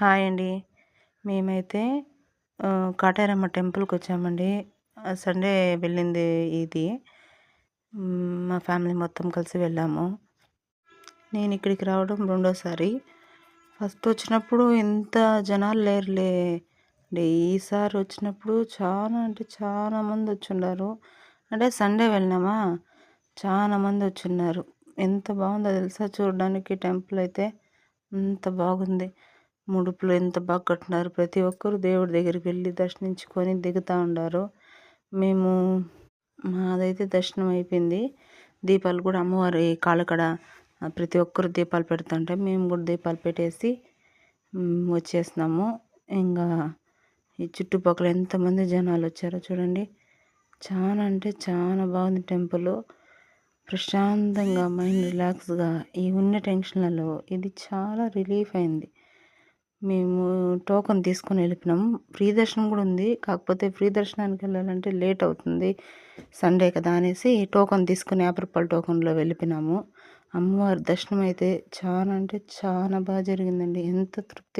Hi అండి. మేమైతే Kateramma టెంపుల్‌కొచ్చామండి. Sunday వెళ్ళింది ఇది. మా ఫ్యామిలీ మొత్తం కలిసి వెళ్ళాము. నేనిక్కడికి రావడం రెండోసారి. ఫస్ట్ వచ్చినప్పుడు ఇంత జనాలు లేరులే అండి. ఈసారి వచ్చినప్పుడు చాలా అంటే చాలా మందొచ్చున్నారు. అంటే సండే వెళ్ళినామా, చాలా మందొచ్చున్నారు. ఎంత బాగుందో తెలుసా చూడడానికి టెంపుల్ అయితే. అంత బాగుంది. ముడుపులు ఎంత బాగా కట్టినారు. ప్రతి ఒక్కరు దేవుడి దగ్గరికి వెళ్ళి దర్శించుకొని దిగుతా ఉండారు. మేము మాదైతే దర్శనం అయిపోయింది. దీపాలు కూడా అమ్మవారి కాళ్ళకాడ ప్రతి ఒక్కరు దీపాలు పెడుతుంటే మేము కూడా దీపాలు పెట్టేసి వచ్చేసినాము. ఇంగా ఈ చుట్టుపక్కల ఎంతమంది జనాలు వచ్చారో చూడండి. చాలా అంటే చాలా బాగుంది టెంపుల్. ప్రశాంతంగా మైండ్ రిలాక్స్‌గా ఈ ఉన్న టెన్షన్‌లలో ఇది చాలా రిలీఫ్ అయింది. మేము టోకెన్ తీసుకొని వెళ్ళిపోయినాము. ఫ్రీ దర్శనం కూడా ఉంది. కాకపోతే ఫ్రీ దర్శనానికి వెళ్ళాలంటే లేట్ అవుతుంది. సండే కదా అనేసి టోకెన్ తీసుకొని రూ. 50 టోకెన్‌లో వెళ్ళిపోయినాము. అమ్మవారి దర్శనం అయితే చాలా అంటే చాలా బాగా జరిగిందండి. ఎంత తృప్తిగా